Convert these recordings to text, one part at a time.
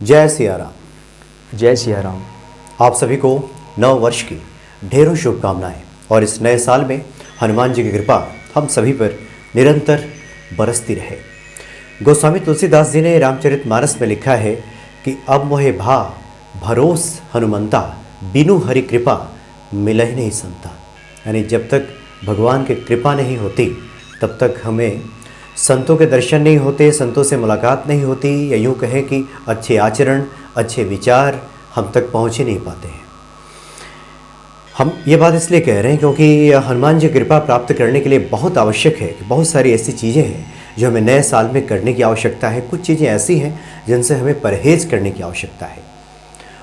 जय सिया राम। जय सिया राम। आप सभी को नव वर्ष की ढेरों शुभकामनाएं और इस नए साल में हनुमान जी की कृपा हम सभी पर निरंतर बरसती रहे। गोस्वामी तुलसीदास जी ने रामचरितमानस में लिखा है कि अब मोहे भा भरोस हनुमंता, बिनु हरि कृपा मिलहि नहीं संता। यानी जब तक भगवान की कृपा नहीं होती तब तक हमें संतों के दर्शन नहीं होते, संतों से मुलाकात नहीं होती, या यूँ कहें कि अच्छे आचरण, अच्छे विचार हम तक पहुँच ही नहीं पाते हैं। हम ये बात इसलिए कह रहे हैं क्योंकि हनुमान जी कृपा प्राप्त करने के लिए बहुत आवश्यक है कि बहुत सारी ऐसी चीज़ें हैं जो हमें नए साल में करने की आवश्यकता है। कुछ चीज़ें ऐसी हैं जिनसे हमें परहेज़ करने की आवश्यकता है।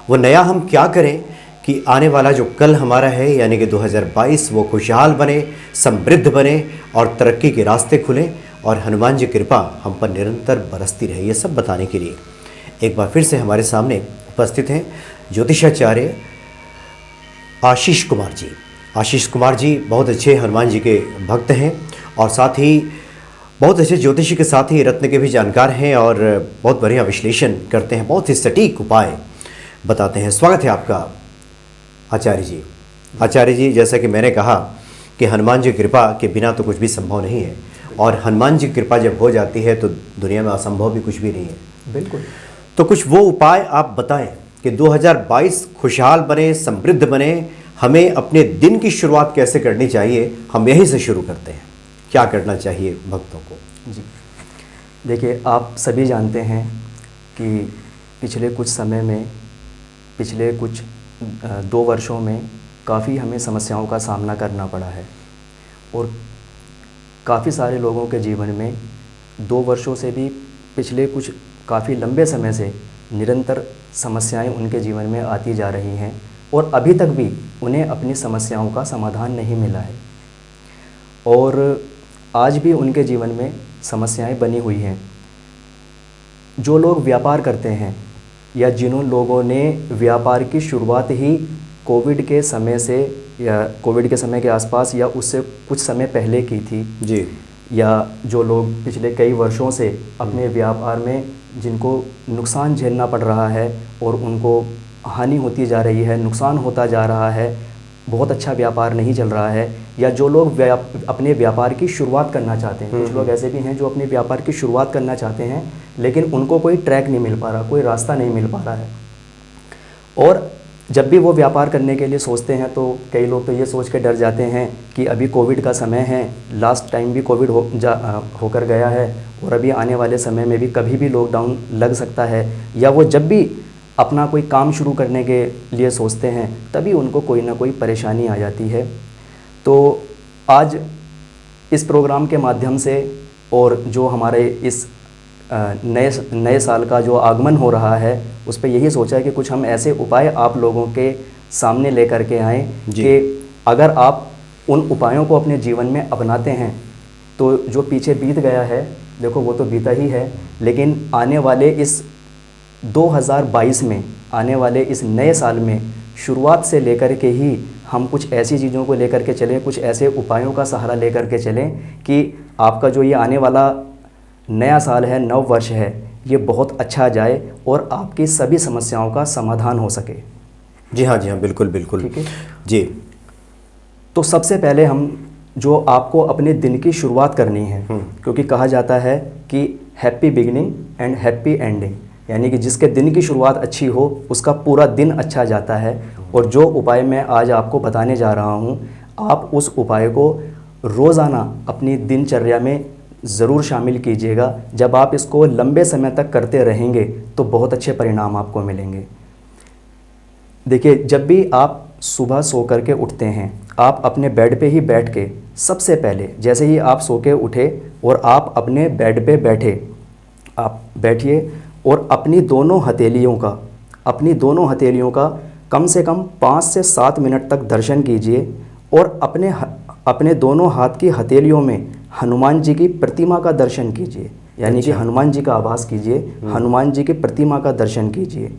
वो नया हम क्या करें कि आने वाला जो कल हमारा है यानी कि 2022 वो खुशहाल बने, समृद्ध बने और तरक्की के रास्ते खुलें और हनुमान जी कृपा हम पर निरंतर बरसती रहे। ये सब बताने के लिए एक बार फिर से हमारे सामने उपस्थित हैं ज्योतिषाचार्य आशीष कुमार जी। आशीष कुमार जी बहुत अच्छे हनुमान जी के भक्त हैं और साथ ही बहुत अच्छे ज्योतिषी के साथ ही रत्न के भी जानकार हैं और बहुत बढ़िया विश्लेषण करते हैं, बहुत ही सटीक उपाय बताते हैं। स्वागत है आपका आचार्य जी। आचार्य जी, जैसा कि मैंने कहा कि हनुमान जी कृपा के बिना तो कुछ भी संभव नहीं है और हनुमान जी कृपा जब हो जाती है तो दुनिया में असंभव भी कुछ भी नहीं है। बिल्कुल। तो कुछ वो उपाय आप बताएं कि 2022 खुशहाल बने, समृद्ध बने, हमें अपने दिन की शुरुआत कैसे करनी चाहिए। हम यहीं से शुरू करते हैं, क्या करना चाहिए भक्तों को। जी देखिए, आप सभी जानते हैं कि पिछले कुछ समय में, पिछले कुछ 2 वर्षों में काफ़ी हमें समस्याओं का सामना करना पड़ा है और काफ़ी सारे लोगों के जीवन में 2 वर्षों से भी पिछले कुछ काफ़ी लंबे समय से निरंतर समस्याएं उनके जीवन में आती जा रही हैं और अभी तक भी उन्हें अपनी समस्याओं का समाधान नहीं मिला है और आज भी उनके जीवन में समस्याएं बनी हुई हैं। जो लोग व्यापार करते हैं या जिन लोगों ने व्यापार की शुरुआत ही कोविड के समय से या कोविड के समय के आसपास या उससे कुछ समय पहले की थी जी, या जो लोग पिछले कई वर्षों से अपने व्यापार में जिनको नुकसान झेलना पड़ रहा है और उनको हानि होती जा रही है, नुकसान होता जा रहा है, बहुत अच्छा व्यापार नहीं चल रहा है, या जो लोग अपने व्यापार की शुरुआत करना चाहते हैं। कुछ लोग ऐसे भी हैं जो अपने व्यापार की शुरुआत करना चाहते हैं लेकिन उनको कोई ट्रैक नहीं मिल पा रहा, कोई रास्ता नहीं मिल पा रहा है। और जब भी वो व्यापार करने के लिए सोचते हैं तो कई लोग तो ये सोच के डर जाते हैं कि अभी कोविड का समय है, लास्ट टाइम भी कोविड होकर गया है और अभी आने वाले समय में भी कभी भी लॉकडाउन लग सकता है, या वो जब भी अपना कोई काम शुरू करने के लिए सोचते हैं तभी उनको कोई ना कोई परेशानी आ जाती है। तो आज इस प्रोग्राम के माध्यम से और जो हमारे इस नए साल का जो आगमन हो रहा है उस पर यही सोचा है कि कुछ हम ऐसे उपाय आप लोगों के सामने लेकर के आएँ कि अगर आप उन उपायों को अपने जीवन में अपनाते हैं तो जो पीछे बीत गया है, देखो वो तो बीता ही है, लेकिन आने वाले इस 2022 में, आने वाले इस नए साल में शुरुआत से लेकर के ही हम कुछ ऐसी चीज़ों को लेकर के चलें, कुछ ऐसे उपायों का सहारा लेकर के चलें कि आपका जो ये आने वाला नया साल है, नव वर्ष है, ये बहुत अच्छा जाए और आपकी सभी समस्याओं का समाधान हो सके। जी हाँ, जी हाँ, बिल्कुल बिल्कुल। ठीक है जी। तो सबसे पहले हम जो आपको अपने दिन की शुरुआत करनी है, क्योंकि कहा जाता है कि happy beginning and happy ending, यानी कि जिसके दिन की शुरुआत अच्छी हो उसका पूरा दिन अच्छा जाता है। और जो उपाय मैं आज आपको बताने जा रहा हूँ, आप उस उपाय को रोज़ाना अपनी दिनचर्या में ज़रूर शामिल कीजिएगा। जब आप इसको लंबे समय तक करते रहेंगे तो बहुत अच्छे परिणाम आपको मिलेंगे। देखिए, जब भी आप सुबह सो कर के उठते हैं, आप अपने बेड पे ही बैठ के सबसे पहले, जैसे ही आप सो के उठे और आप अपने बेड पे बैठे, आप बैठिए और अपनी दोनों हथेलियों का कम से कम 5 से 7 मिनट तक दर्शन कीजिए और अपने दोनों हाथ की हथेलियों में हनुमान जी की प्रतिमा का दर्शन कीजिए, यानी कि हनुमान जी का आभास कीजिए, हनुमान जी की प्रतिमा का दर्शन कीजिए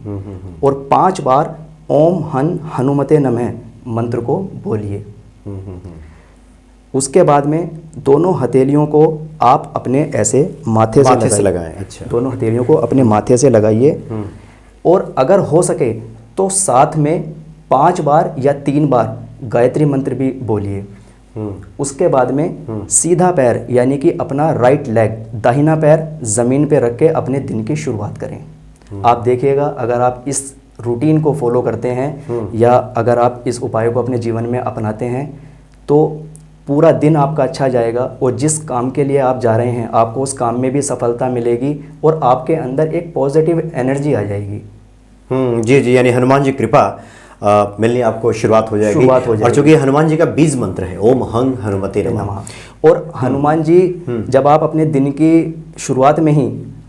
और 5 बार ओम हनुमते नमः मंत्र को बोलिए। उसके बाद में दोनों हथेलियों को आप अपने ऐसे माथे से लगाएं। अच्छा। दोनों हथेलियों को अपने माथे से लगाइए और अगर हो सके तो साथ में 5 बार या 3 बार गायत्री मंत्र भी बोलिए। उसके बाद में सीधा पैर यानी कि अपना राइट लेग, दाहिना पैर ज़मीन पे रख के अपने दिन की शुरुआत करें। आप देखिएगा अगर आप इस रूटीन को फॉलो करते हैं या अगर आप इस उपाय को अपने जीवन में अपनाते हैं तो पूरा दिन आपका अच्छा जाएगा और जिस काम के लिए आप जा रहे हैं आपको उस काम में भी सफलता मिलेगी और आपके अंदर एक पॉजिटिव एनर्जी आ जाएगी। जी जी, यानी हनुमान जी कृपा मिलनी आपको शुरुआत हो जाएगी। और चूंकि हनुमान जी का बीज मंत्र है ओम हंग हनुमते नमः। और हनुमान जी जब आप अपने दिन की शुरुआत में ही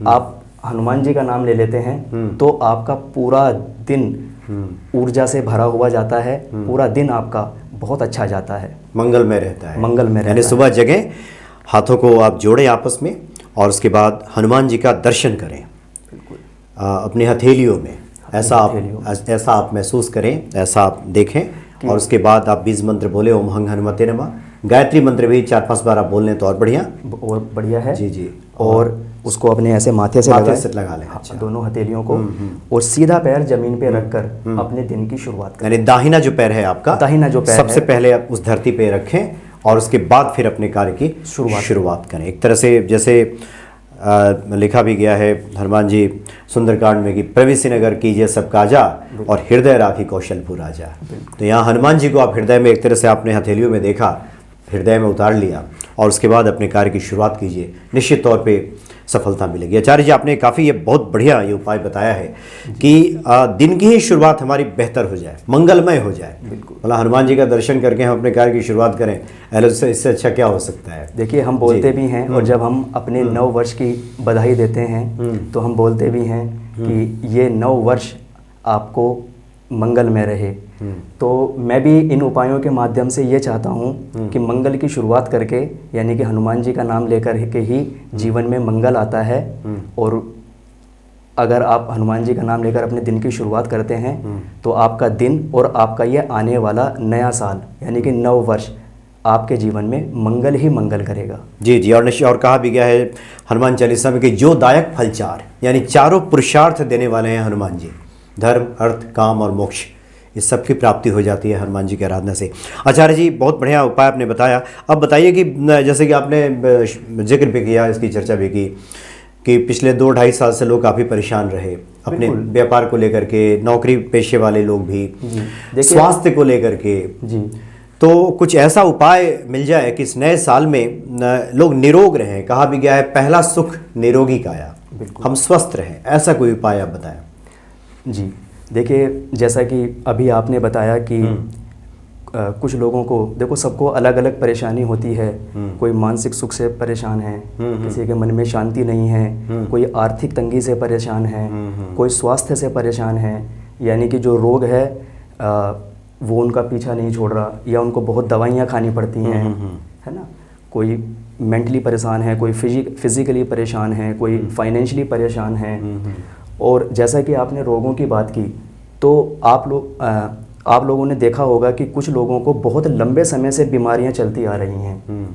आप हनुमान जी का नाम ले लेते हैं तो आपका पूरा दिन ऊर्जा से भरा हुआ जाता है, पूरा दिन आपका बहुत अच्छा जाता है, मंगलमय रहता है। मंगलमय यानी सुबह जगें, हाथों को आप जोड़ें आपस में और उसके बाद हनुमान जी का दर्शन करें अपनी हथेलियों में। ऐसा आप महसूस करें, ऐसा आप देखें और उसके बाद आप बीज मंत्र बोले ओम हंग हनुमते नमः। गायत्री मंत्र भी 4-5 बार आप बोल लें तो और बढ़िया है। जी जी। और उसको अपने ऐसे माथे से लगा लें। अच्छा। दोनों हथेलियों को और सीधा पैर जमीन पे रखकर अपने दिन की शुरुआत करें। यानी दाहिना जो पैर है आपका, सबसे पहले आप उस धरती पे रखें और उसके बाद फिर अपने कार्य की शुरुआत करें। एक तरह से जैसे लिखा भी गया है हनुमान जी सुंदरकांड में कि प्रविशि नगर कीजिए सब काजा और हृदय राखी कौशलपुर राजा। तो यहाँ हनुमान जी को आप हृदय में एक तरह से आपने हथेलियों में देखा, हृदय में उतार लिया और उसके बाद अपने कार्य की शुरुआत कीजिए, निश्चित तौर पे सफलता मिलेगी। आचार्य जी आपने काफ़ी ये बहुत बढ़िया ये उपाय बताया है कि दिन की ही शुरुआत हमारी बेहतर हो जाए, मंगलमय हो जाए। मतलब हनुमान जी का दर्शन करके हम अपने कार्य की शुरुआत करें, इससे अच्छा क्या हो सकता है। देखिए हम बोलते भी हैं और जब हम अपने 9 वर्ष की बधाई देते हैं तो हम बोलते भी हैं कि ये 9 वर्ष आपको मंगलमय रहे। तो मैं भी इन उपायों के माध्यम से ये चाहता हूँ कि मंगल की शुरुआत करके यानी कि हनुमान जी का नाम लेकर के ही जीवन में मंगल आता है। और अगर आप हनुमान जी का नाम लेकर अपने दिन की शुरुआत करते हैं तो आपका दिन और आपका ये आने वाला नया साल यानी कि 9 वर्ष आपके जीवन में मंगल ही मंगल करेगा। जी जी। और कहा भी गया है हनुमान चालीसा में कि जो दायक फल 4, यानी चारों पुरुषार्थ देने वाले हैं हनुमान जी, धर्म अर्थ काम और मोक्ष, इस सब की प्राप्ति हो जाती है हनुमान जी की आराधना से। आचार्य जी बहुत बढ़िया उपाय आपने बताया। अब बताइए कि जैसे कि आपने जिक्र भी किया, इसकी चर्चा भी की कि पिछले 2-2.5 साल से लोग काफ़ी परेशान रहे अपने व्यापार को लेकर के, नौकरी पेशे वाले लोग भी, स्वास्थ्य को लेकर के जी। तो कुछ ऐसा उपाय मिल जाए कि इस नए साल में लोग निरोग रहें। कहा भी गया है पहला सुख निरोगी काया, हम स्वस्थ रहें, ऐसा कोई उपाय आप बताएं। जी देखिए जैसा कि अभी आपने बताया कि कुछ लोगों को देखो सबको अलग अलग परेशानी होती है। कोई मानसिक सुख से परेशान है, किसी के मन में शांति नहीं है, कोई आर्थिक तंगी से परेशान है, कोई स्वास्थ्य से परेशान है, यानी कि जो रोग है वो उनका पीछा नहीं छोड़ रहा या उनको बहुत दवाइयाँ खानी पड़ती हैं, है ना। कोई मेंटली परेशान है, कोई फिजिकली परेशान है, कोई फाइनेंशियली परेशान है। और जैसा कि आपने रोगों की बात की तो आप लोगों ने देखा होगा कि कुछ लोगों को बहुत लंबे समय से बीमारियां चलती आ रही हैं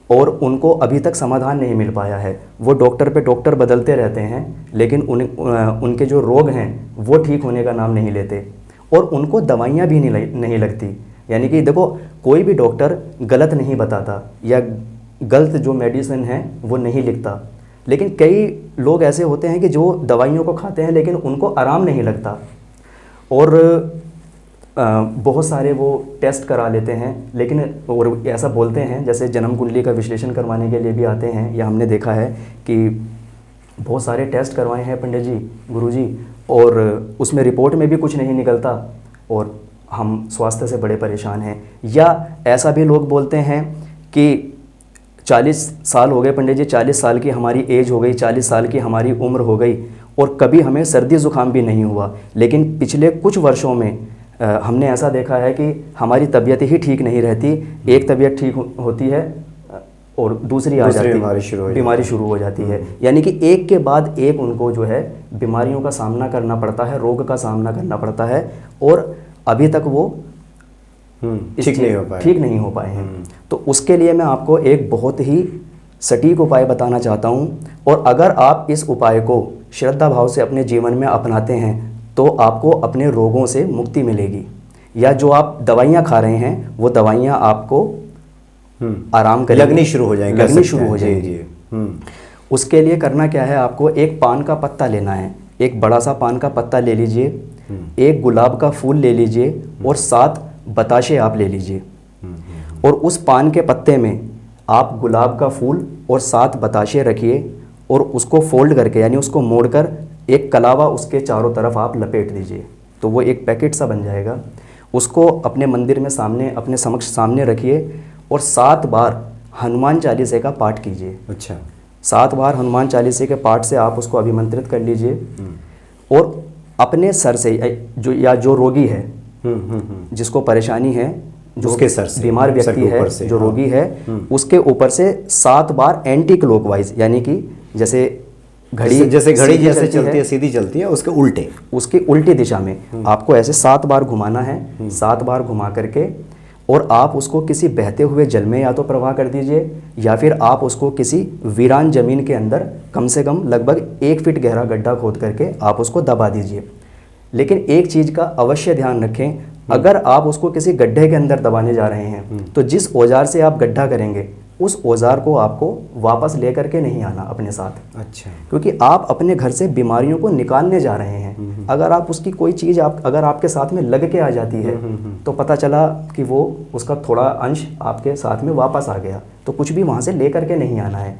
और उनको अभी तक समाधान नहीं मिल पाया है। वो डॉक्टर पे डॉक्टर बदलते रहते हैं लेकिन उनके जो रोग हैं वो ठीक होने का नाम नहीं लेते और उनको दवाइयाँ भी नहीं लगती। यानी कि देखो कोई भी डॉक्टर गलत नहीं बताता या गलत जो मेडिसिन है वो नहीं लिखता, लेकिन कई लोग ऐसे होते हैं कि जो दवाइयों को खाते हैं लेकिन उनको आराम नहीं लगता और बहुत सारे वो टेस्ट करा लेते हैं लेकिन और ऐसा बोलते हैं जैसे जन्म कुंडली का विश्लेषण करवाने के लिए भी आते हैं। या हमने देखा है कि बहुत सारे टेस्ट करवाए हैं पंडित जी, गुरुजी, और उसमें रिपोर्ट में भी कुछ नहीं निकलता और हम स्वास्थ्य से बड़े परेशान हैं। या ऐसा भी लोग बोलते हैं कि 40 साल हो गए पंडित जी, 40 साल की हमारी एज हो गई, 40 साल की हमारी उम्र हो गई और कभी हमें सर्दी ज़ुकाम भी नहीं हुआ, लेकिन पिछले कुछ वर्षों में हमने ऐसा देखा है कि हमारी तबीयत ही ठीक नहीं रहती। एक तबीयत ठीक होती है और दूसरी आ जाती है, बीमारी शुरू हो जाती है। यानी कि एक के बाद एक उनको जो है बीमारियों का सामना करना पड़ता है, रोग का सामना करना पड़ता है और अभी तक वो ठीक नहीं हो पाए हैं। तो उसके लिए मैं आपको एक बहुत ही सटीक उपाय बताना चाहता हूँ और अगर आप इस उपाय को श्रद्धा भाव से अपने जीवन में अपनाते हैं तो आपको अपने रोगों से मुक्ति मिलेगी। या जो आप दवाइयाँ खा रहे हैं वो दवाइयाँ आपको आराम करेंगी, लगनी शुरू हो जाएंगी, लगनी शुरू हो जाएंगी। जी। उसके लिए करना क्या है, आपको एक पान का पत्ता लेना है, एक बड़ा सा पान का पत्ता ले लीजिए, एक गुलाब का फूल ले लीजिए और 7 बताशे आप ले लीजिए। और उस पान के पत्ते में आप गुलाब का फूल और 7 बताशे रखिए और उसको फोल्ड करके यानी उसको मोड़कर एक कलावा उसके चारों तरफ आप लपेट दीजिए, तो वो एक पैकेट सा बन जाएगा। उसको अपने मंदिर में सामने, अपने समक्ष सामने रखिए और 7 बार हनुमान चालीसे का पाठ कीजिए। अच्छा। 7 बार हनुमान चालीसे के पाठ से आप उसको अभिमंत्रित कर लीजिए और अपने सर से जो रोगी है, जिसको परेशानी है, जो उसके सर से, बीमार व्यक्ति है, जो रोगी है, उसके ऊपर से 7 बार एंटी क्लॉकवाइज, यानी कि जैसे घड़ी जैसे चलती है, सीधी चलती है, उसके उल्टी दिशा में आपको ऐसे 7 बार घुमाना है। 7 बार घुमा करके और आप उसको किसी बहते हुए जल में या तो प्रवाह कर दीजिए या फिर आप उसको किसी वीरान जमीन के अंदर कम से कम लगभग 1 फीट गहरा गड्ढा खोद करके आप उसको दबा दीजिए। लेकिन एक चीज़ का अवश्य ध्यान रखें, अगर आप उसको किसी गड्ढे के अंदर दबाने जा रहे हैं तो जिस औजार से आप गड्ढा करेंगे उस औजार को आपको वापस लेकर के नहीं आना अपने साथ। अच्छा। क्योंकि आप अपने घर से बीमारियों को निकालने जा रहे हैं। अगर आप उसकी कोई चीज़ अगर आपके साथ में लग के आ जाती है तो पता चला कि वो उसका थोड़ा अंश आपके साथ में वापस आ गया, तो कुछ भी वहाँ से लेकर के नहीं आना है।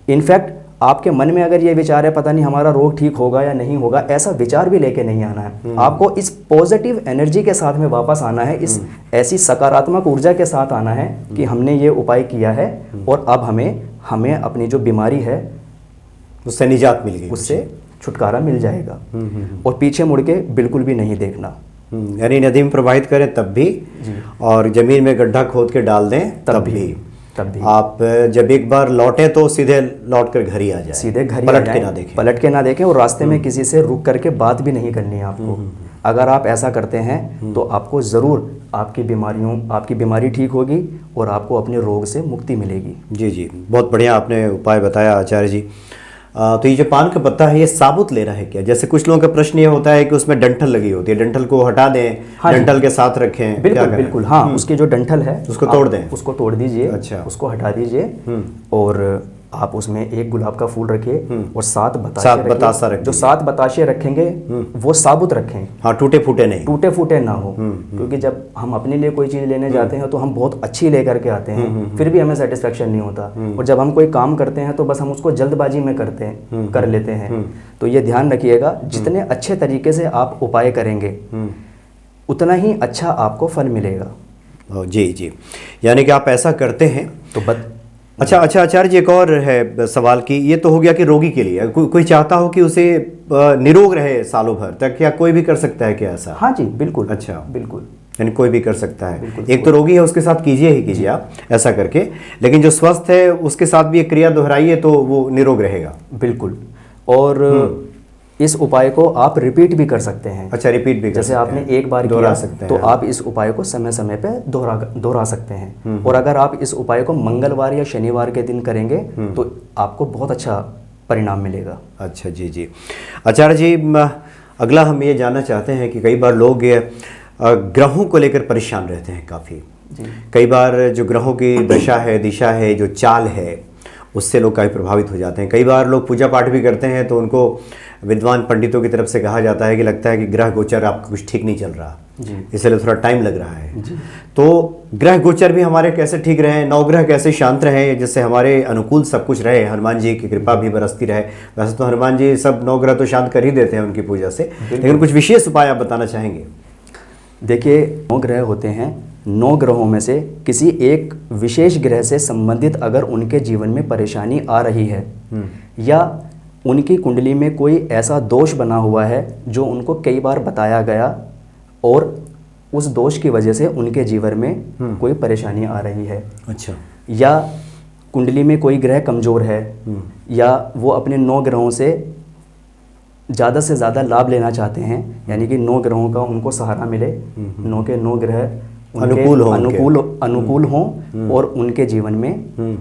इनफैक्ट आपके मन में अगर ये विचार है पता नहीं हमारा रोग ठीक होगा या नहीं होगा, ऐसा विचार भी लेके नहीं आना है। आपको इस पॉजिटिव एनर्जी के साथ में वापस आना है, इस ऐसी सकारात्मक ऊर्जा के साथ आना है कि हमने ये उपाय किया है और अब हमें अपनी जो बीमारी है उससे निजात मिल गई, उससे छुटकारा मिल जाएगा। और पीछे मुड़ के बिल्कुल भी नहीं देखना, यानी नदी में प्रवाहित करें तब भी और जमीन में गड्ढा खोद के डाल दें तब भी। आप जब एक बार लौटे तो सीधे लौट कर घर ही आ जाए, सीधे घर ही पलट के ना देखें और रास्ते में किसी से रुक करके बात भी नहीं करनी है आपको। अगर आप ऐसा करते हैं तो आपको ज़रूर आपकी बीमारी ठीक होगी और आपको अपने रोग से मुक्ति मिलेगी। जी, बहुत बढ़िया आपने उपाय बताया आचार्य जी। तो ये जो पान का पत्ता है ये साबुत लेना है क्या? जैसे कुछ लोगों का प्रश्न ये होता है कि उसमें डंठल लगी होती है, डंठल को हटा दें, डंठल के साथ रखें, बिल्कुल हाँ, उसके जो डंठल है उसको तोड़ दें, उसको तोड़ दीजिए। अच्छा। उसको हटा दीजिए और आप उसमें एक गुलाब का फूल रखिए और 7 बताशे रखिए। जो 7 बताशे रखेंगे वो साबुत रखें, हाँ, टूटे फूटे ना हो। क्योंकि जब हम अपने लिए कोई चीज़ लेने जाते हैं तो हम बहुत अच्छी लेकर के आते हैं, फिर भी हमें सेटिस्फेक्शन नहीं होता। और जब हम कोई काम करते हैं तो बस हम उसको जल्दबाजी में कर लेते हैं। तो ये ध्यान रखिएगा, जितने अच्छे तरीके से आप उपाय करेंगे उतना ही अच्छा आपको फल मिलेगा। जी, यानी कि आप ऐसा करते हैं तो अच्छा आचार्य जी, एक और है सवाल की, ये तो हो गया कि रोगी के लिए, कोई चाहता हो कि उसे निरोग रहे सालों भर तक, क्या कोई भी कर सकता है क्या ऐसा? हाँ जी, बिल्कुल। अच्छा, बिल्कुल, यानी कोई भी कर सकता है। एक तो रोगी है उसके साथ कीजिए आप ऐसा करके, लेकिन जो स्वस्थ है उसके साथ भी एक क्रिया दोहराइए तो वो निरोग रहेगा। बिल्कुल। और इस उपाय को आप रिपीट भी कर सकते हैं। अच्छा, रिपीट भी कर जैसे आपने एक बार दोहरा किया सकते हैं, तो आप इस उपाय को समय समय पे दोहरा सकते हैं। और अगर आप इस उपाय को मंगलवार या शनिवार के दिन करेंगे तो आपको बहुत अच्छा परिणाम मिलेगा। अच्छा जी। आचार्य जी, अगला हम ये जानना चाहते हैं कि कई बार लोग ग्रहों को लेकर परेशान रहते हैं काफ़ी। कई बार जो ग्रहों की दशा है, दिशा है, जो चाल है, उससे लोग काफ़ी प्रभावित हो जाते हैं। कई बार लोग पूजा पाठ भी करते हैं तो उनको विद्वान पंडितों की तरफ से कहा जाता है कि लगता है कि ग्रह गोचर आपका कुछ ठीक नहीं चल रहा, इसलिए थोड़ा टाइम लग रहा है। तो ग्रह गोचर भी हमारे कैसे ठीक रहे, नवग्रह कैसे शांत रहे, जिससे हमारे अनुकूल सब कुछ रहे, हनुमान जी की कृपा भी बरसती रहे। वैसे तो हनुमान जी सब नवग्रह तो शांत कर ही देते हैं उनकी पूजा से, लेकिन कुछ विशेष उपाय आप बताना चाहेंगे? देखिए, 9 ग्रह होते हैं। 9 ग्रहों में से किसी एक विशेष ग्रह से संबंधित अगर उनके जीवन में परेशानी आ रही है या उनकी कुंडली में कोई ऐसा दोष बना हुआ है जो उनको कई बार बताया गया और उस दोष की वजह से उनके जीवन में कोई परेशानी आ रही है, अच्छा, या कुंडली में कोई ग्रह कमज़ोर है या वो अपने 9 ग्रहों से ज़्यादा से ज़्यादा लाभ लेना चाहते हैं, यानी कि 9 ग्रहों का उनको सहारा मिले, 9 के 9 ग्रह अनुकूल हों और उनके जीवन में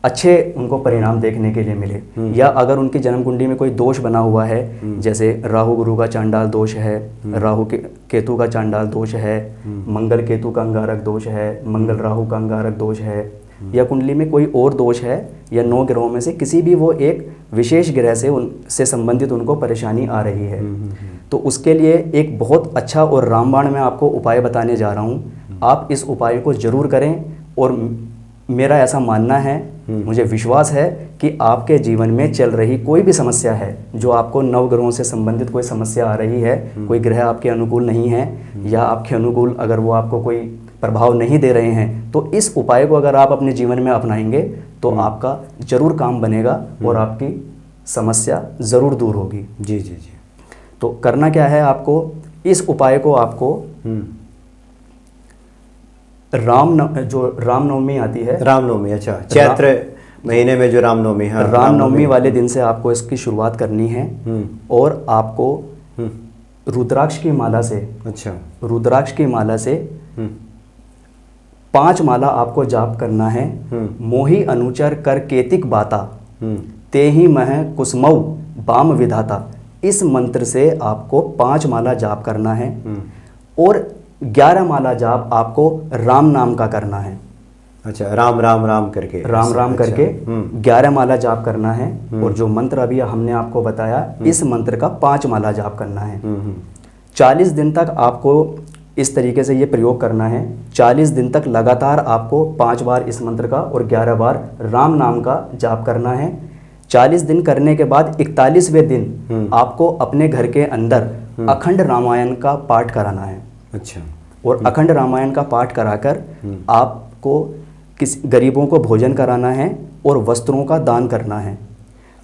अच्छे उनको परिणाम देखने के लिए मिले। या अगर उनकी जन्म कुंडली में कोई दोष बना हुआ है, जैसे राहु गुरु का चांडाल दोष है, राहु केतु का चांडाल दोष है, मंगल केतु का अंगारक दोष है, मंगल राहु का अंगारक दोष है, या कुंडली में कोई और दोष है, या 9 ग्रहों में से किसी भी वो एक विशेष ग्रह से उनसे संबंधित उनको परेशानी आ रही है, तो उसके लिए एक बहुत अच्छा और रामबाण मैं आपको उपाय बताने जा रहा हूँ। आप इस उपाय को जरूर करें, और मेरा ऐसा मानना है, मुझे विश्वास है कि आपके जीवन में चल रही कोई भी समस्या है, जो आपको 9 ग्रहों से संबंधित कोई समस्या आ रही है, कोई ग्रह आपके अनुकूल नहीं है, या आपके अनुकूल अगर वो आपको कोई प्रभाव नहीं दे रहे हैं, तो इस उपाय को अगर आप अपने जीवन में अपनाएंगे तो आपका जरूर काम बनेगा और आपकी समस्या ज़रूर दूर होगी। जी जी जी। तो करना क्या है आपको, इस उपाय को आपको जो रामनवमी आती है, रामनवमी, अच्छा, चैत्र महीने में जो रामनवमी है, रामनवमी वाले दिन से आपको इसकी शुरुआत करनी है। और आपको रुद्राक्ष की माला से, अच्छा, रुद्राक्ष की माला से 5 माला आपको जाप करना है। मोहि अनुचर कर केतिक बाता, तेहि मह कुसमऊ बाम विधाता। इस मंत्र से आपको 5 माला जाप करना है, और 11 माला जाप आपको राम नाम का करना है। अच्छा, राम राम राम करके, राम राम अच्छा, करके 11 माला जाप करना है। और जो मंत्र अभी हमने आपको बताया, इस मंत्र का 5 माला जाप करना है। 40 दिन तक आपको इस तरीके से ये प्रयोग करना है। 40 दिन तक लगातार आपको 5 बार इस मंत्र का और 11 बार राम नाम का जाप करना है। 40 दिन करने के बाद 41वें दिन आपको अपने घर के अंदर अखंड रामायण का पाठ कराना है। अच्छा, और अखंड रामायण का पाठ कराकर आपको किसी गरीबों को भोजन कराना है और वस्त्रों का दान करना है।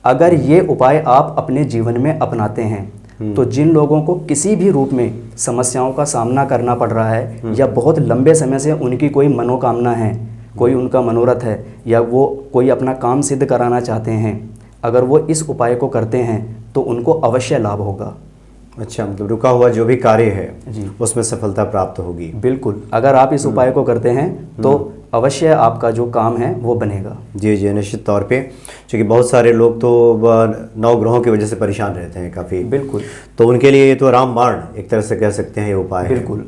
अगर ये उपाय आप अपने जीवन में अपनाते हैं, तो जिन लोगों को किसी भी रूप में समस्याओं का सामना करना पड़ रहा है, या बहुत लंबे समय से उनकी कोई मनोकामना है, कोई उनका मनोरथ है, या वो कोई अपना काम सिद्ध कराना चाहते हैं, अगर वो इस उपाय को करते हैं तो उनको अवश्य लाभ होगा। अच्छा, मतलब रुका हुआ जो भी कार्य है जी, उसमें सफलता प्राप्त होगी। बिल्कुल, अगर आप इस उपाय को करते हैं तो अवश्य आपका जो काम है वो बनेगा। जी जी, निश्चित तौर पे, क्योंकि बहुत सारे लोग तो 9 ग्रहों की वजह से परेशान रहते हैं काफ़ी। बिल्कुल, तो उनके लिए ये तो रामबाण एक तरह से कह सकते हैं ये उपाय है। बिल्कुल।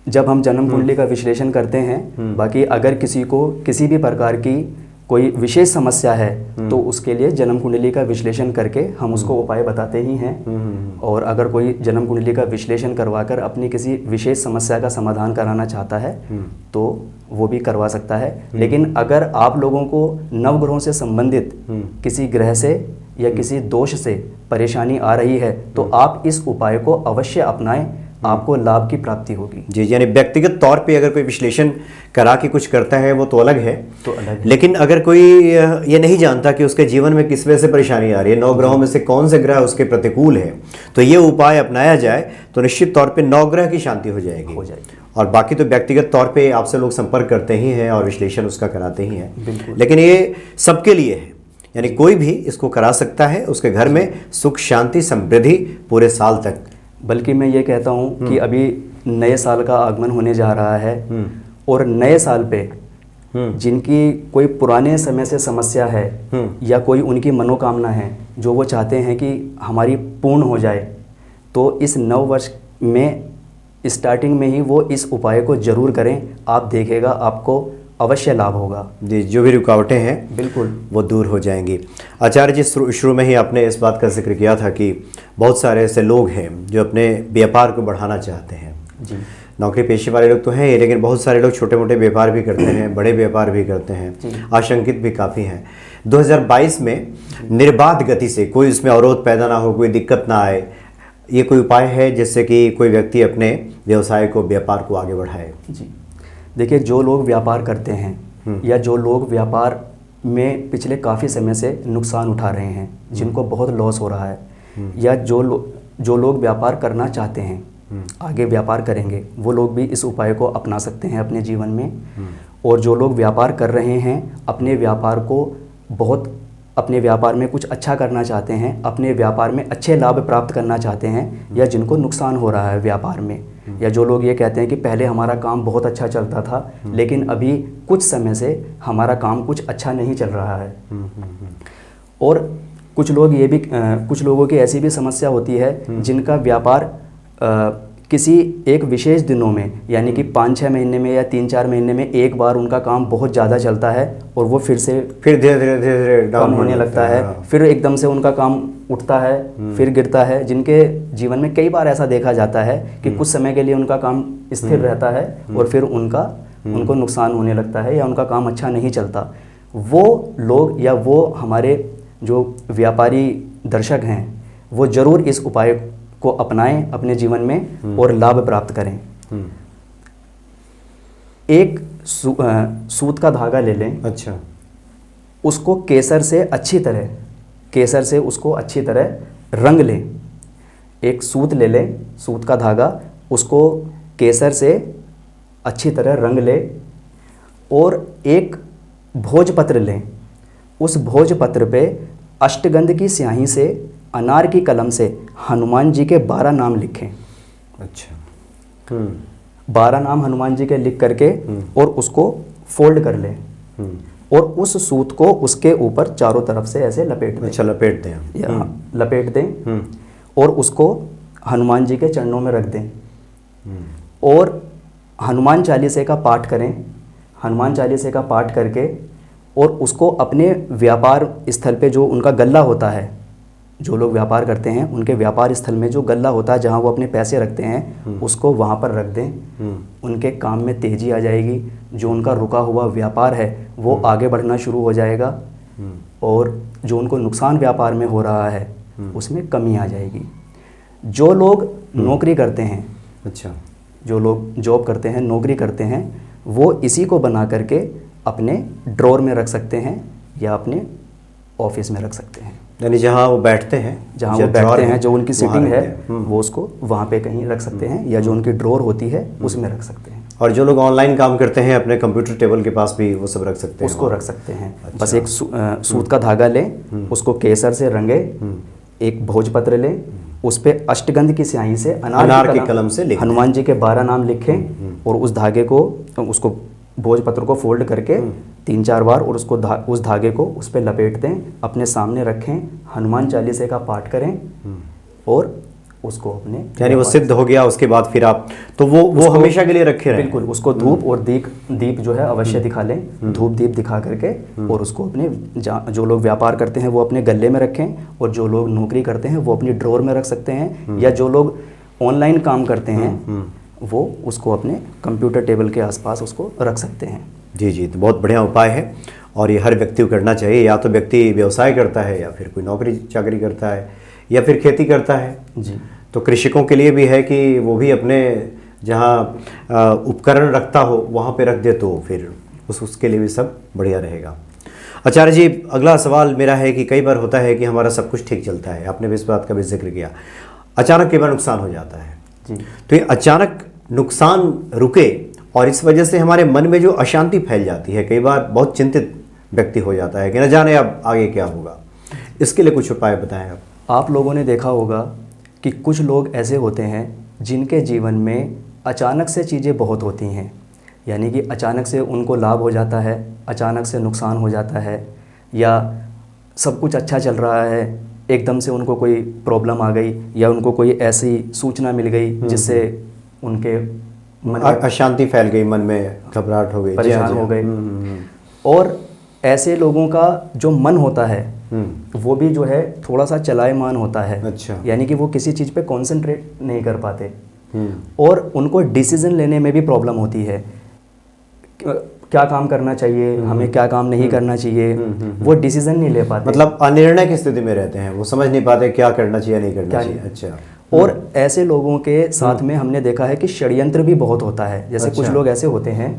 जब हम जन्म कुंडली का विश्लेषण करते हैं, बाकी अगर किसी को किसी भी प्रकार की कोई विशेष समस्या है, तो उसके लिए जन्म कुंडली का विश्लेषण करके हम उसको उपाय बताते ही हैं। और अगर कोई जन्म कुंडली का विश्लेषण करवाकर अपनी किसी विशेष समस्या का समाधान कराना चाहता है, तो वो भी करवा सकता है। लेकिन अगर आप लोगों को 9 ग्रहों से संबंधित किसी ग्रह से या किसी दोष से परेशानी आ रही है, तो आप इस उपाय को अवश्य अपनाएं, आपको लाभ की प्राप्ति होगी। जी, यानी व्यक्तिगत तौर पे अगर कोई विश्लेषण करा के कुछ करता है वो तो अलग है, लेकिन अगर कोई ये नहीं जानता कि उसके जीवन में किस वजह से परेशानी आ रही है, 9 ग्रहों में से कौन से ग्रह उसके प्रतिकूल है, तो ये उपाय अपनाया जाए तो निश्चित तौर पे 9 ग्रह की शांति हो जाएगी। और बाकी तो व्यक्तिगत तौर पे आपसे लोग संपर्क करते ही हैं और विश्लेषण उसका कराते ही हैं, लेकिन ये सबके लिए है, यानी कोई भी इसको करा सकता है, उसके घर में सुख शांति समृद्धि पूरे साल तक। बल्कि मैं ये कहता हूँ कि अभी नए साल का आगमन होने जा रहा है, और नए साल पे जिनकी कोई पुराने समय से समस्या है, या कोई उनकी मनोकामना है जो वो चाहते हैं कि हमारी पूर्ण हो जाए, तो इस नव वर्ष में स्टार्टिंग में ही वो इस उपाय को जरूर करें। आप देखेगा आपको अवश्य लाभ होगा। जी, जो भी रुकावटें हैं बिल्कुल वो दूर हो जाएंगी। आचार्य जी, शुरू में ही आपने इस बात का जिक्र किया था कि बहुत सारे ऐसे लोग हैं जो अपने व्यापार को बढ़ाना चाहते हैं। जी, नौकरी पेशे वाले लोग तो हैं ही, लेकिन बहुत सारे लोग छोटे मोटे व्यापार भी करते हैं, बड़े व्यापार भी करते हैं, आशंकित भी काफ़ी हैं। 2022 में निर्बाध गति से कोई उसमें अवरोध पैदा ना हो, कोई दिक्कत ना आए, ये कोई उपाय है जिससे कि कोई व्यक्ति अपने व्यवसाय को, व्यापार को आगे बढ़ाए? जी, देखिए, जो लोग व्यापार करते हैं या जो लोग व्यापार में पिछले काफ़ी समय से नुकसान उठा रहे हैं, जिनको बहुत लॉस हो रहा है, या जो लोग व्यापार करना चाहते हैं, आगे व्यापार करेंगे, वो लोग भी इस उपाय को अपना सकते हैं अपने जीवन में। और जो लोग व्यापार कर रहे हैं, अपने व्यापार में कुछ अच्छा करना चाहते हैं, अपने व्यापार में अच्छे लाभ प्राप्त करना चाहते हैं, या जिनको नुकसान हो रहा है व्यापार में, या जो लोग ये कहते हैं कि पहले हमारा काम बहुत अच्छा चलता था लेकिन अभी कुछ समय से हमारा काम कुछ अच्छा नहीं चल रहा है। और कुछ लोग ये भी कुछ लोगों की ऐसी भी समस्या होती है जिनका व्यापार किसी एक विशेष दिनों में यानी कि 5-6 महीने में या 3-4 महीने में एक बार उनका काम बहुत ज़्यादा चलता है और वो फिर धीरे धीरे कम होने लगता है, फिर एकदम से उनका काम उठता है फिर गिरता है। जिनके जीवन में कई बार ऐसा देखा जाता है कि कुछ समय के लिए उनका काम स्थिर रहता है और फिर उनको नुकसान होने लगता है या उनका काम अच्छा नहीं चलता। वो लोग या वो हमारे जो व्यापारी दर्शक हैं वो ज़रूर इस उपाय को अपनाएं अपने जीवन में और लाभ प्राप्त करें। एक सूत का धागा ले लें। अच्छा। उसको केसर से उसको अच्छी तरह रंग लें। एक सूत ले लें, सूत का धागा, उसको केसर से अच्छी तरह रंग लें और एक भोजपत्र लें। उस भोजपत्र पे अष्टगंध की स्याही से अनार की कलम से हनुमान जी के 12 नाम लिखें। अच्छा। 12 नाम हनुमान जी के लिख करके और उसको फोल्ड कर लें और उस सूत को उसके ऊपर चारों तरफ से ऐसे लपेट दें। अच्छा, लपेट दें या लपेट दें और उसको हनुमान जी के चरणों में रख दें और हनुमान चालीसे का पाठ करें। हनुमान चालीसे का पाठ करके और उसको अपने व्यापार स्थल पे जो उनका गल्ला होता है, जो लोग व्यापार करते हैं उनके व्यापार स्थल में जो गल्ला होता है जहाँ वो अपने पैसे रखते हैं उसको वहाँ पर रख दें। उनके काम में तेज़ी आ जाएगी, जो उनका रुका हुआ व्यापार है वो आगे बढ़ना शुरू हो जाएगा और जो उनको नुकसान व्यापार में हो रहा है उसमें कमी आ जाएगी। जो लोग नौकरी करते हैं, अच्छा, जो लोग जॉब करते हैं, नौकरी करते हैं, वो इसी को बना करके अपने ड्रॉर में रख सकते हैं या अपने ऑफिस में रख सकते हैं। यानी जहाँ वो बैठते हैं, जो उनकी सिटिंग है वो उसको वहाँ पे कहीं रख सकते हैं या जो उनकी ड्रॉर होती है उसमें रख सकते हैं। और जो लोग ऑनलाइन काम करते हैं अपने कंप्यूटर टेबल के पास भी वो सब रख सकते हैं, उसको रख सकते हैं। अच्छा। बस एक सूत का धागा लें, उसको केसर से रंगे, एक भोजपत्र लें, उस पर अष्टगंध की स्याही से अनार की कलम से हनुमान जी के 12 नाम लिखें और उस धागे को उसको भोजपत्र को फोल्ड करके 3-4 बार और उस धागे को उस पर लपेट दें, अपने सामने रखें, हनुमान चालीसे का पाठ करें और उसको अपने यानी वो सिद्ध हो गया। उसके बाद फिर आप तो वो हमेशा के लिए रखे रहें। बिल्कुल, उसको धूप और दीप जो है अवश्य दिखा लें, धूप दीप दिखा करके और उसको अपने जो लोग व्यापार करते हैं वो अपने गले में रखें और जो लोग नौकरी करते हैं वो अपनी ड्रॉर में रख सकते हैं या जो लोग ऑनलाइन काम करते हैं वो उसको अपने कंप्यूटर टेबल के आसपास उसको रख सकते हैं। जी जी, तो बहुत बढ़िया उपाय है और ये हर व्यक्ति को करना चाहिए। या तो व्यक्ति व्यवसाय करता है या फिर कोई नौकरी चाकरी करता है या फिर खेती करता है जी, तो कृषकों के लिए भी है कि वो भी अपने जहाँ उपकरण रखता हो वहाँ पे रख दे तो फिर उसके लिए भी सब बढ़िया रहेगा। आचार्य जी, अगला सवाल मेरा है कि कई बार होता है कि हमारा सब कुछ ठीक चलता है, आपने भी इस बात का भी जिक्र किया, अचानक कई बार नुकसान हो जाता है जी। तो ये अचानक नुकसान रुके और इस वजह से हमारे मन में जो अशांति फैल जाती है, कई बार बहुत चिंतित व्यक्ति हो जाता है कि न जाने अब आगे क्या होगा, इसके लिए कुछ उपाय बताएं आप। आप लोगों ने देखा होगा कि कुछ लोग ऐसे होते हैं जिनके जीवन में अचानक से चीज़ें बहुत होती हैं, यानी कि अचानक से उनको लाभ हो जाता है, अचानक से नुकसान हो जाता है, या सब कुछ अच्छा चल रहा है एकदम से उनको कोई प्रॉब्लम आ गई या उनको कोई ऐसी सूचना मिल गई जिससे उनके मन में अशांति फैल गई, मन में घबराहट हो गई, परेशान हो गए। और ऐसे लोगों का जो मन होता है वो भी जो है थोड़ा सा चलायमान होता है। अच्छा। यानी कि वो किसी चीज़ पे कंसंट्रेट नहीं कर पाते और उनको डिसीजन लेने में भी प्रॉब्लम होती है, क्या काम करना चाहिए, हमें क्या काम नहीं करना चाहिए, वो डिसीजन नहीं ले पाते, मतलब अनिर्णय की स्थिति में रहते हैं, वो समझ नहीं पाते क्या करना चाहिए नहीं करना चाहिए। अच्छा। और ऐसे लोगों के साथ में हमने देखा है कि षड्यंत्र भी बहुत होता है। जैसे कुछ लोग ऐसे होते हैं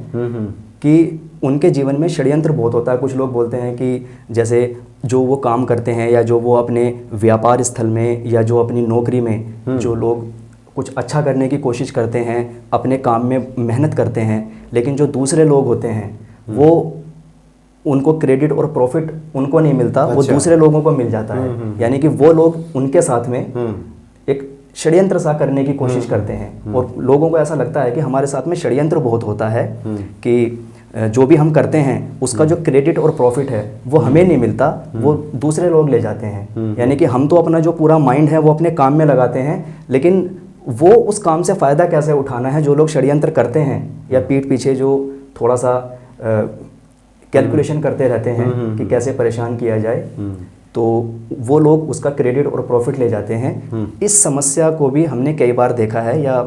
कि उनके जीवन में षड्यंत्र बहुत होता है। कुछ लोग बोलते हैं कि जैसे जो वो काम करते हैं या जो वो अपने व्यापार स्थल में या जो अपनी नौकरी में जो लोग कुछ अच्छा करने की कोशिश करते हैं, अपने काम में मेहनत करते हैं, लेकिन जो दूसरे लोग होते हैं वो उनको क्रेडिट और प्रॉफिट उनको नहीं मिलता। अच्छा। वो दूसरे लोगों को मिल जाता है। यानी कि वो लोग उनके साथ में षड्यंत्र सा करने की कोशिश करते हैं। और लोगों को ऐसा लगता है कि हमारे साथ में षड्यंत्र बहुत होता है कि जो भी हम करते हैं उसका जो क्रेडिट और प्रॉफिट है वो हमें नहीं मिलता, वो दूसरे लोग ले जाते हैं। यानी कि हम तो अपना जो पूरा माइंड है वो अपने काम में लगाते हैं, लेकिन वो उस काम से फ़ायदा कैसे उठाना है, जो लोग षड्यंत्र करते हैं या पीठ पीछे जो थोड़ा सा कैलकुलेशन करते रहते हैं कि कैसे परेशान किया जाए, तो वो लोग उसका क्रेडिट और प्रॉफिट ले जाते हैं। इस समस्या को भी हमने कई बार देखा है, या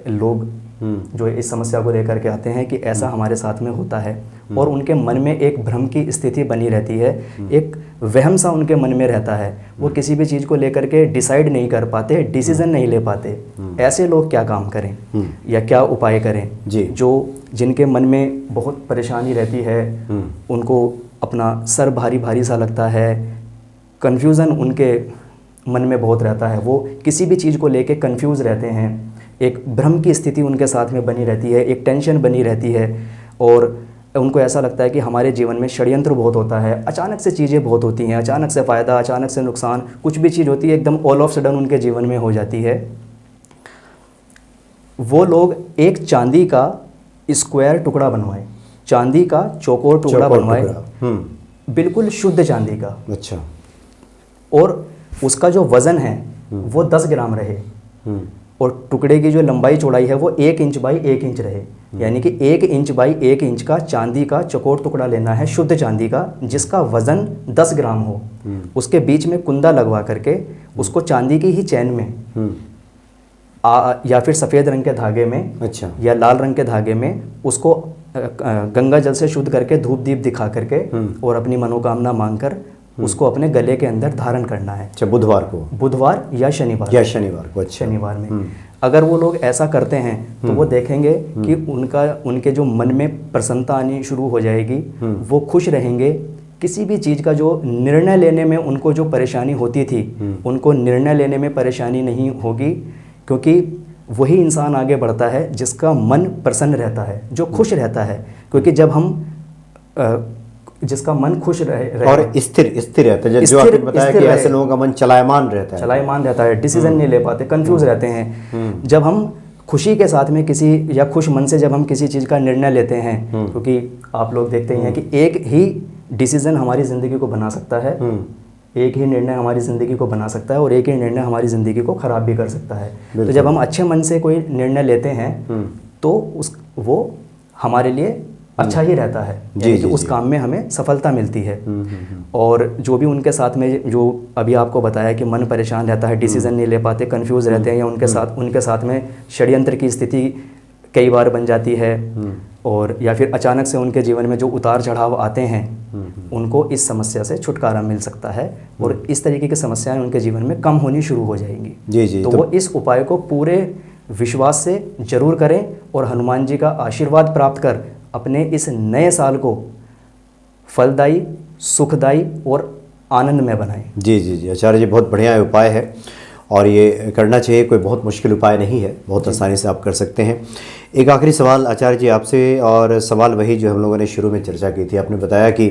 लोग जो इस समस्या को लेकर के आते हैं कि ऐसा हमारे साथ में होता है, और उनके मन में एक भ्रम की स्थिति बनी रहती है, एक वहम सा उनके मन में रहता है। वो किसी भी चीज़ को लेकर के डिसाइड नहीं कर पाते, डिसीजन नहीं ले पाते। ऐसे लोग क्या काम करें या क्या उपाय करें? जो जिनके मन में बहुत परेशानी रहती है, उनको अपना सर भारी भारी सा लगता है, कन्फ्यूज़न उनके मन में बहुत रहता है, वो किसी भी चीज़ को लेके कन्फ्यूज़ रहते हैं, एक भ्रम की स्थिति उनके साथ में बनी रहती है, एक टेंशन बनी रहती है, और उनको ऐसा लगता है कि हमारे जीवन में षड्यंत्र बहुत होता है, अचानक से चीज़ें बहुत होती हैं, अचानक से फ़ायदा, अचानक से नुकसान, कुछ भी चीज़ होती है एकदम ऑल ऑफ सडन उनके जीवन में हो जाती है। वो लोग एक चांदी का स्क्वायर टुकड़ा बनवाए, चांदी का चौकोर टुकड़ा बनवाए, बिल्कुल शुद्ध चांदी का। अच्छा। और उसका जो वज़न है वो 10 ग्राम रहे, और टुकड़े की जो लंबाई चौड़ाई है वो 1 इंच बाई 1 इंच रहे। यानी कि 1 इंच बाई 1 इंच का चांदी का चौकोर टुकड़ा लेना है, शुद्ध चांदी का, जिसका वज़न 10 ग्राम हो। उसके बीच में कुंदा लगवा करके उसको चांदी की ही चैन में या फिर सफ़ेद रंग के धागे में, अच्छा, या लाल रंग के धागे में उसको गंगा जल से शुद्ध करके धूप दीप दिखा करके और अपनी मनोकामना मांगकर उसको अपने गले के अंदर धारण करना है। अच्छा, बुधवार को, बुधवार या शनिवार को। अच्छा, शनिवार में अगर वो लोग ऐसा करते हैं तो वो देखेंगे कि उनके जो मन में प्रसन्नता आनी शुरू हो जाएगी, वो खुश रहेंगे। किसी भी चीज़ का जो निर्णय लेने में उनको जो परेशानी होती थी, उनको निर्णय लेने में परेशानी नहीं होगी, क्योंकि वही इंसान आगे बढ़ता है जिसका मन प्रसन्न रहता है, जो खुश रहता है। क्योंकि जब हम जिसका मन खुश रहे और स्थिर रहता है, जो आपने बताया कि ऐसे लोगों का मन चलायमान रहता है, डिसीजन नहीं ले पाते, कंफ्यूज रहते हैं। जब हम खुशी के साथ में किसी या खुश मन से जब हम किसी चीज़ का निर्णय लेते हैं, क्योंकि आप लोग देखते ही हैं कि एक ही डिसीजन हमारी ज़िंदगी को बना सकता है, एक ही निर्णय हमारी ज़िंदगी को बना सकता है, और एक ही निर्णय हमारी ज़िंदगी को ख़राब भी कर सकता है। तो जब हम अच्छे मन से कोई निर्णय लेते हैं तो वो हमारे लिए अच्छा ही रहता है, यानी कि उस काम में हमें सफलता मिलती है। और जो भी उनके साथ में, जो अभी आपको बताया कि मन परेशान रहता है, डिसीजन नहीं ले पाते, कंफ्यूज रहते हैं, या उनके साथ में षड्यंत्र की स्थिति कई बार बन जाती है, और या फिर अचानक से उनके जीवन में जो उतार चढ़ाव आते हैं, उनको इस समस्या से छुटकारा मिल सकता है, और इस तरीके की समस्याएं उनके जीवन में कम होनी शुरू हो जाएंगी। तो वो इस उपाय को पूरे विश्वास से जरूर करें, और हनुमान जी का आशीर्वाद प्राप्त कर अपने इस नए साल को फलदायी, सुखदायी और आनंदमय बनाएं। जी आचार्य जी, बहुत बढ़िया उपाय है, और ये करना चाहिए, कोई बहुत मुश्किल उपाय नहीं है, बहुत आसानी से आप कर सकते हैं। एक आखिरी सवाल आचार्य जी आपसे, और सवाल वही जो हम लोगों ने शुरू में चर्चा की थी। आपने बताया कि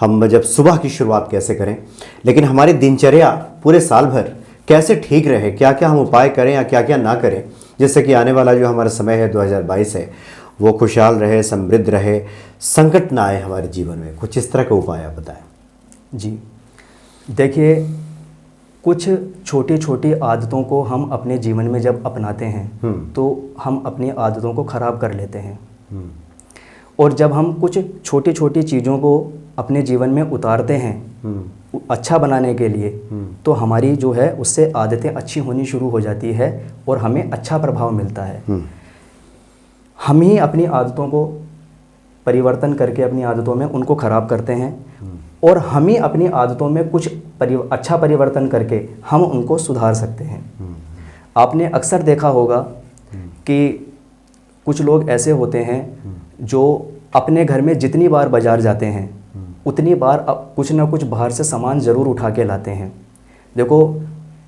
हम जब सुबह की शुरुआत कैसे करें, लेकिन हमारी दिनचर्या पूरे साल भर कैसे ठीक रहे, क्या क्या हम उपाय करें या क्या क्या ना करें, जिससे कि आने वाला जो हमारा समय है 2022 है वो खुशहाल रहे, समृद्ध रहे, संकट ना आए हमारे जीवन में। कुछ इस तरह का उपाय आप बताएं। जी देखिए, कुछ छोटी छोटी आदतों को हम अपने जीवन में जब अपनाते हैं तो हम अपनी आदतों को ख़राब कर लेते हैं, और जब हम कुछ छोटी छोटी चीज़ों को अपने जीवन में उतारते हैं अच्छा बनाने के लिए, तो हमारी जो है उससे आदतें अच्छी होनी शुरू हो जाती है, और हमें अच्छा प्रभाव मिलता है। हम ही अपनी आदतों को परिवर्तन करके अपनी आदतों में उनको ख़राब करते हैं, और हम ही अपनी आदतों में कुछ अच्छा परिवर्तन करके हम उनको सुधार सकते हैं। आपने अक्सर देखा होगा कि कुछ लोग ऐसे होते हैं जो अपने घर में जितनी बार बाज़ार जाते हैं उतनी बार कुछ ना कुछ बाहर से सामान ज़रूर उठा के लाते हैं। देखो,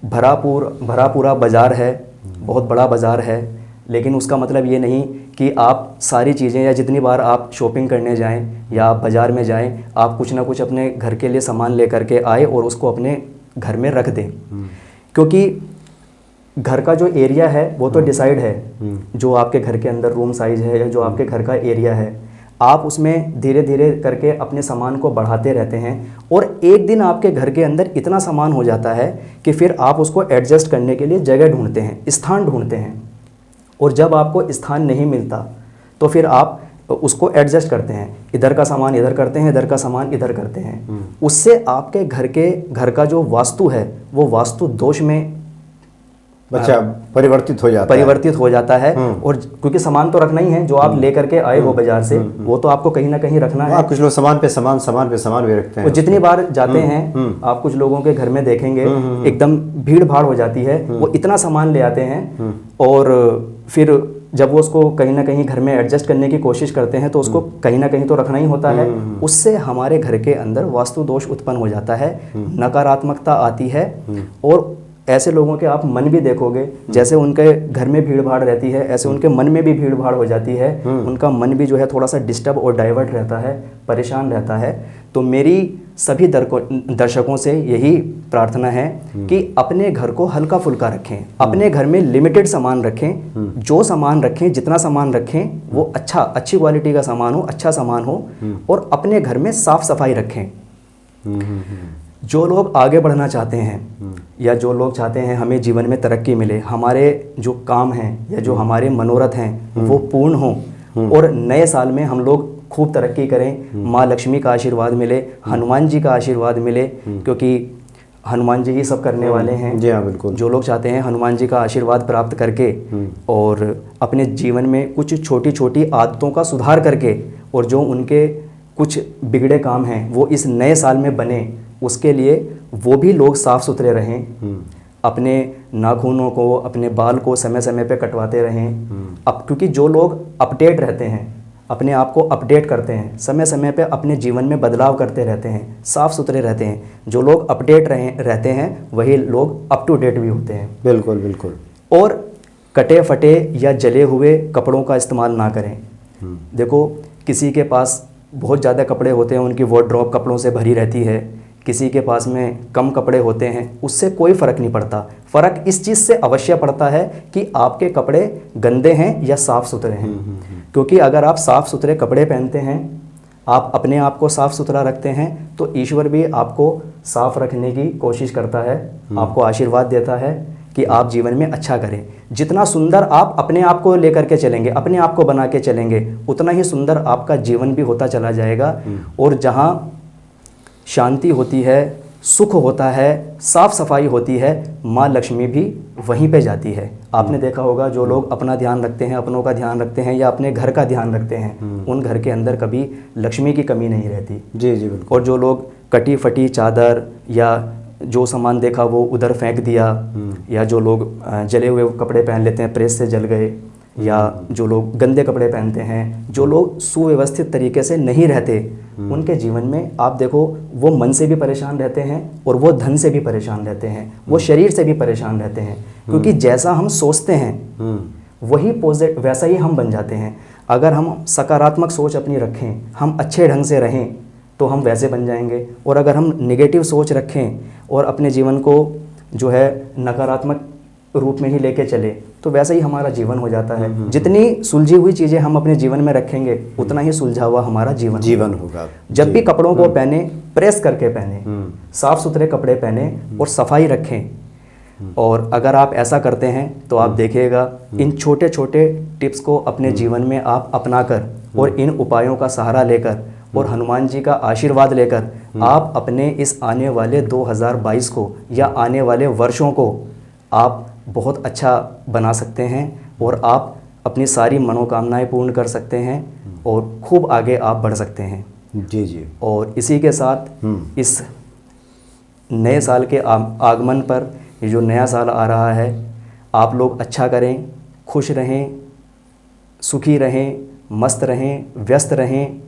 भरा पूरा बाज़ार है, बहुत बड़ा बाज़ार है, लेकिन उसका मतलब ये नहीं कि आप सारी चीज़ें, या जितनी बार आप शॉपिंग करने जाएं या आप बाज़ार में जाएं, आप कुछ ना कुछ अपने घर के लिए सामान लेकर के आए और उसको अपने घर में रख दें। क्योंकि घर का जो एरिया है वो तो डिसाइड है, जो आपके घर के अंदर रूम साइज है या जो आपके घर का एरिया है, आप उसमें धीरे धीरे करके अपने सामान को बढ़ाते रहते हैं और एक दिन आपके घर के अंदर इतना सामान हो जाता है कि फिर आप उसको एडजस्ट करने के लिए जगह ढूंढते हैं, स्थान ढूंढते हैं। और जब आपको स्थान नहीं मिलता तो फिर आप उसको एडजस्ट करते हैं, इधर का सामान इधर करते हैं, इधर का सामान इधर करते हैं। उससे आपके घर का जो वास्तु है वो वास्तु दोष में अच्छा परिवर्तित हो जाता है। और क्योंकि सामान तो रखना ही है, जो आप लेकर के आए हो बाजार से वो तो आपको कहीं ना कहीं रखना है। कुछ लोग सामान पे सामान भी रखते हैं। और जितनी बार जाते हैं आप कुछ लोगों के घर में देखेंगे एकदम भीड़ भाड़ हो जाती है, वो इतना सामान ले आते हैं और फिर जब वो उसको कहीं ना कहीं घर में एडजस्ट करने की कोशिश करते हैं तो उसको कहीं ना कहीं तो रखना ही होता है। उससे हमारे घर के अंदर वास्तु दोष उत्पन्न हो जाता है, नकारात्मकता आती है। और ऐसे लोगों के आप मन भी देखोगे, जैसे उनके घर में भीड़ भाड़ रहती है ऐसे उनके मन में भी भीड़ भाड़ हो जाती है। उनका मन भी जो है थोड़ा सा डिस्टर्ब और डाइवर्ट रहता है, परेशान रहता है। तो मेरी सभी दर्शकों से यही प्रार्थना है कि अपने घर को हल्का फुल्का रखें, अपने घर में लिमिटेड सामान रखें, जो सामान रखें जितना सामान रखें वो अच्छी क्वालिटी का सामान हो, अच्छा सामान हो, और अपने घर में साफ सफाई रखें। जो लोग आगे बढ़ना चाहते हैं या जो लोग चाहते हैं हमें जीवन में तरक्की मिले, हमारे जो काम हैं या जो हमारे मनोरथ हैं वो पूर्ण हों और नए साल में हम लोग खूब तरक्की करें, माँ लक्ष्मी का आशीर्वाद मिले, हनुमान जी का आशीर्वाद मिले, क्योंकि हनुमान जी ही सब करने वाले हैं। जी हाँ, बिल्कुल। जो लोग चाहते हैं हनुमान जी का आशीर्वाद प्राप्त करके और अपने जीवन में कुछ छोटी छोटी आदतों का सुधार करके और जो उनके कुछ बिगड़े काम हैं वो इस नए साल में बने, उसके लिए वो भी लोग साफ़ सुथरे रहें, अपने नाखूनों को अपने बाल को समय समय पे कटवाते रहें। अब क्योंकि जो लोग अपडेट रहते हैं, अपने आप को अपडेट करते हैं, समय समय पे अपने जीवन में बदलाव करते रहते हैं, साफ़ सुथरे रहते हैं, जो लोग अपडेट रहते हैं वही लोग अप टू डेट भी होते हैं। बिल्कुल बिल्कुल। और कटे फटे या जले हुए कपड़ों का इस्तेमाल ना करें। देखो किसी के पास बहुत ज़्यादा कपड़े होते हैं, उनकी वार्डरोब कपड़ों से भरी रहती है, किसी के पास में कम कपड़े होते हैं, उससे कोई फ़र्क नहीं पड़ता। फ़र्क इस चीज़ से अवश्य पड़ता है कि आपके कपड़े गंदे हैं या साफ़ सुथरे हैं। क्योंकि अगर आप साफ़ सुथरे कपड़े पहनते हैं, आप अपने आप को साफ़ सुथरा रखते हैं, तो ईश्वर भी आपको साफ़ रखने की कोशिश करता है, आपको आशीर्वाद देता है कि आप जीवन में अच्छा करें। जितना सुंदर आप अपने आप को लेकर के चलेंगे, अपने आप को बना के चलेंगे, उतना ही सुंदर आपका जीवन भी होता चला जाएगा। और जहाँ शांति होती है, सुख होता है, साफ सफाई होती है, माँ लक्ष्मी भी वहीं पे जाती है। आपने देखा होगा जो लोग अपना ध्यान रखते हैं, अपनों का ध्यान रखते हैं या अपने घर का ध्यान रखते हैं, उन घर के अंदर कभी लक्ष्मी की कमी नहीं रहती। जी जी बिल्कुल। और जो लोग कटी फटी चादर या जो सामान देखा वो उधर फेंक दिया, या जो लोग जले हुए कपड़े पहन लेते हैं, प्रेस से जल गए, या जो लोग गंदे कपड़े पहनते हैं, जो लोग सुव्यवस्थित तरीके से नहीं रहते, उनके जीवन में आप देखो वो मन से भी परेशान रहते हैं और वो धन से भी परेशान रहते हैं, वो शरीर से भी परेशान रहते हैं। क्योंकि जैसा हम सोचते हैं वही वैसा ही हम बन जाते हैं। अगर हम सकारात्मक सोच अपनी रखें, हम अच्छे ढंग से रहें, तो हम वैसे बन जाएंगे। और अगर हम नेगेटिव सोच रखें और अपने जीवन को जो है नकारात्मक रूप में ही लेके चले, तो वैसा ही हमारा जीवन हो जाता है। जितनी सुलझी हुई चीज़ें हम अपने जीवन में रखेंगे, उतना ही सुलझा हुआ हमारा जीवन होगा। जब भी कपड़ों को पहने, प्रेस करके पहने, साफ सुथरे कपड़े पहने और सफाई रखें। और अगर आप ऐसा करते हैं तो आप देखिएगा इन छोटे छोटे टिप्स को अपने जीवन में आप अपनाकर और इन उपायों का सहारा लेकर और हनुमान जी का आशीर्वाद लेकर आप अपने इस आने वाले 2022 को या आने वाले वर्षों को आप बहुत अच्छा बना सकते हैं और आप अपनी सारी मनोकामनाएं पूर्ण कर सकते हैं और खूब आगे आप बढ़ सकते हैं। जी जी। और इसी के साथ इस नए साल के आगमन पर, ये जो नया साल आ रहा है, आप लोग अच्छा करें, खुश रहें, सुखी रहें, मस्त रहें, व्यस्त रहें।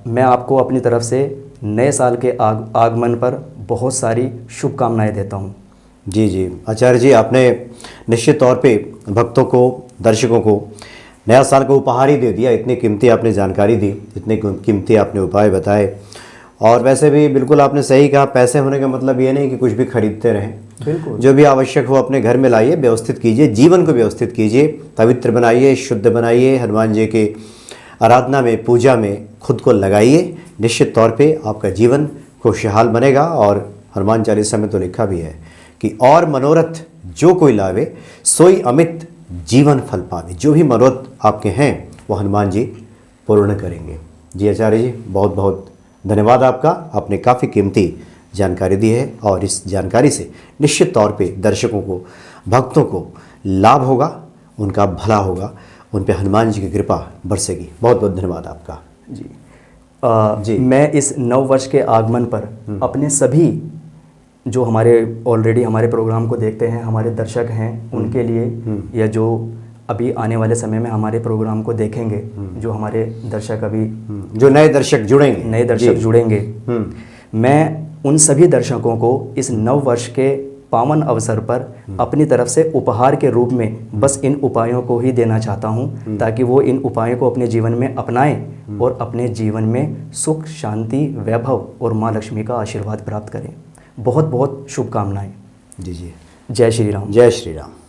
मैं आपको अपनी तरफ से नए साल के आगमन पर बहुत सारी शुभकामनाएं देता हूँ। जी जी आचार्य जी, आपने निश्चित तौर पे भक्तों को, दर्शकों को नया साल का उपहार ही दे दिया। इतनी कीमती आपने जानकारी दी, इतने कीमती आपने उपाय बताए और वैसे भी बिल्कुल आपने सही कहा, पैसे होने का मतलब ये नहीं कि कुछ भी खरीदते रहें। बिल्कुल। जो भी आवश्यक हो अपने घर में लाइए, व्यवस्थित कीजिए, जीवन को व्यवस्थित कीजिए, पवित्र बनाइए, शुद्ध बनाइए, हनुमान जी के आराधना में, पूजा में खुद को लगाइए। निश्चित तौर पे आपका जीवन खुशहाल बनेगा। और हनुमान चालीसा में तो लिखा भी है कि और मनोरथ जो कोई लावे सोई अमित जीवन फल पावे। जो भी मनोरथ आपके हैं वो हनुमान जी पूर्ण करेंगे। जी आचार्य जी, बहुत बहुत धन्यवाद आपका। आपने काफ़ी कीमती जानकारी दी है और इस जानकारी से निश्चित तौर पे दर्शकों को, भक्तों को लाभ होगा, उनका भला होगा, उन पे हनुमान जी की कृपा बरसेगी। बहुत बहुत धन्यवाद आपका। जी जी। मैं इस नव वर्ष के आगमन पर अपने सभी जो हमारे ऑलरेडी हमारे प्रोग्राम को देखते हैं, हमारे दर्शक हैं, उनके लिए या जो अभी आने वाले समय में हमारे प्रोग्राम को देखेंगे, जो हमारे दर्शक अभी जो नए दर्शक जुड़ेंगे, नए दर्शक जुड़ेंगे, मैं उन सभी दर्शकों को इस नव वर्ष के पावन अवसर पर अपनी तरफ से उपहार के रूप में बस इन उपायों को ही देना चाहता हूं, ताकि वो इन उपायों को अपने जीवन में अपनाएं और अपने जीवन में सुख, शांति, वैभव और माँ लक्ष्मी का आशीर्वाद प्राप्त करें। बहुत बहुत शुभकामनाएं। जी जी। जय श्री राम। जय श्री राम।